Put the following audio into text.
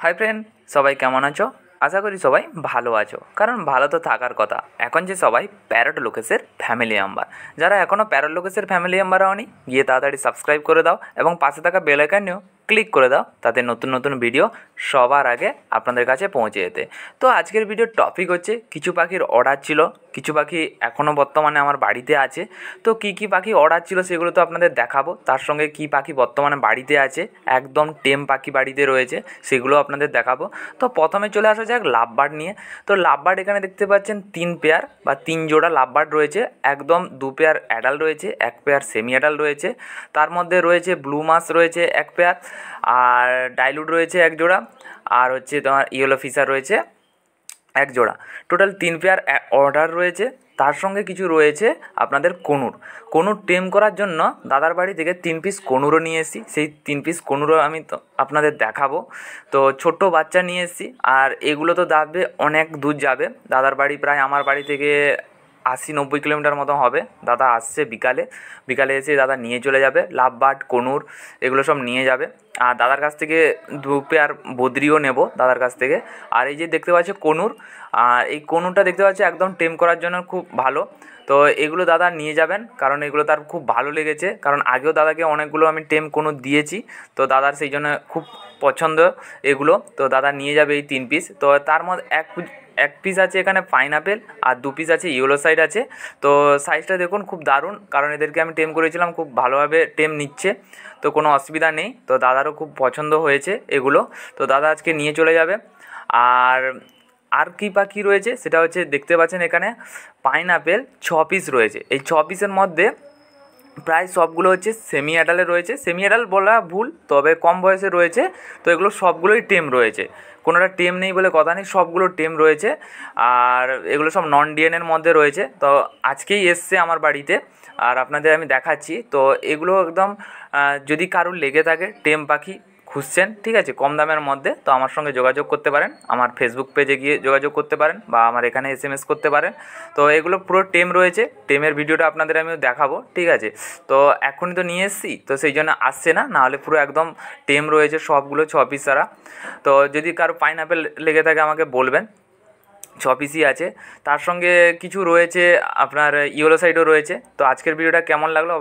Hi friend, সবাই কেমন আছো? আশা করি সবাই ভালো আছো, কারণ ভালো তো থাকার কথা। এখন যে সবাই প্যারট লোকেশের ফ্যামিলি মেম্বার, যারা এখনও প্যারট লোকেশের ফ্যামিলি মেম্বার হওনি, গিয়ে তাড়াতাড়ি সাবস্ক্রাইব করে দাও এবং পাশে থাকা বেল আইকনেও ক্লিক করে দাও, তাতে নতুন নতুন ভিডিও সবার আগে আপনাদের কাছে পৌঁছে যেতে। তো আজকের ভিডিওর টপিক হচ্ছে কিছু পাখির অর্ডার ছিল, কিছু পাখি এখনও বর্তমানে আমার বাড়িতে আছে। তো কী কী পাখি অর্ডার ছিল সেগুলো তো আপনাদের দেখাবো, তার সঙ্গে কী পাখি বর্তমানে বাড়িতে আছে, একদম টেম পাখি বাড়িতে রয়েছে সেগুলো আপনাদের দেখাবো। তো প্রথমে চলে আসা যাক লাভবার্ড নিয়ে। তো লাভবার্ড এখানে দেখতে পাচ্ছেন 3 পেয়ার বা 3 জোড়া লাভবার্ড রয়েছে, একদম 2 পেয়ার অ্যাডাল্ট রয়েছে, 1 পেয়ার সেমি অ্যাডাল্ট রয়েছে। তার মধ্যে রয়েছে ব্লু মাস রয়েছে 1 পেয়ার, আর ডাইলুট রয়েছে 1 জোড়া, আর হচ্ছে তোমার ইয়েলো ফিশার রয়েছে 1 জোড়া। টোটাল 3 পেয়ার অর্ডার রয়েছে। তার সঙ্গে কিছু রয়েছে আপনাদের কনুর টেম করার জন্য দাদার বাড়ি থেকে 3 পিস কনুরও নিয়ে এসেছি। সেই 3 পিস কনুরও আমি তো আপনাদের দেখাবো। তো ছোট্ট বাচ্চা নিয়ে এসেছি, আর এগুলো তো যাবে অনেক দূর যাবে। দাদার বাড়ি প্রায় আমার বাড়ি থেকে 80-90 কিলোমিটার মতো হবে। দাদা আসছে বিকালে এসে দাদা নিয়ে চলে যাবে লাভবার্ড, কনুর এগুলো সব নিয়ে যাবে। আর দাদার কাছ থেকে 2 পেয়ার বদ্রিও নেব দাদার কাছ থেকে। আর এই যে দেখতে পাচ্ছ কনুর, আর এই কনুরটা দেখতে পাচ্ছ একদম টেম করার জন্য খুব ভালো। তো এগুলো দাদা নিয়ে যাবেন, কারণ এগুলো তার খুব ভালো লেগেছে, কারণ আগেও দাদাকে অনেকগুলো আমি টেম কনুর দিয়েছি। তো দাদার সেই জন্য খুব পছন্দ এগুলো। তো দাদা নিয়ে যাবে এই 3 পিস। তো তার মধ্যে এক পিস আছে এখানে পাইনঅ্যাপেল, আর 2 পিস আছে ইয়েলো সাইড আছে। তো সাইজটা দেখুন খুব দারুণ, কারণ এদেরকে আমি টেম করেছিলাম, খুব ভালোভাবে টেম নিচ্ছে, তো কোনো অসুবিধা নেই। তো দাদারও খুব পছন্দ হয়েছে এগুলো। তো দাদা আজকে নিয়ে চলে যাবে। আর কী পাখি রয়েছে সেটা হচ্ছে দেখতে পাচ্ছেন এখানে পাইনঅ্যাপেল 6 পিস রয়েছে। এই 6 পিসের মধ্যে প্রায় সবগুলো হচ্ছে সেমি অ্যাডালে রয়েছে, সেমি অ্যাডাল বলা ভুল, তবে কম বয়সে রয়েছে। তো এগুলো সবগুলোই টেম রয়েছে, কোনোটা টেম নেই বলে কথা নেই, সবগুলো টেম রয়েছে। আর এগুলো সব নন ডিএনএর মধ্যে রয়েছে। তো আজকেই এসছে আমার বাড়িতে, আর আপনাদের আমি দেখাচ্ছি। তো এগুলো একদম যদি কারুর লেগে থাকে টেম পাখি খুঁজছেন, ঠিক আছে, কম দামের মধ্যে, তো আমার সঙ্গে যোগাযোগ করতে পারেন, আমার ফেসবুক পেজে গিয়ে যোগাযোগ করতে পারেন, বা আমার এখানে SMS করতে পারেন। তো এগুলো পুরো টেম রয়েছে, টেমের ভিডিওটা আপনাদের আমি দেখাবো, ঠিক আছে। তো এখনই তো নিয়ে এসেছি, তো সেই জন্য আসছে না, নাহলে পুরো একদম টেম রয়েছে সবগুলো 6 পিস ছাড়া। তো যদি কারো পাইনঅ্যাপেল লেগে থাকে আমাকে বলবেন, 6 পিসই আছে। তার সঙ্গে কিছু রয়েছে আপনার ইয়েলো সাইডও রয়েছে। তো আজকের ভিডিওটা কেমন লাগলো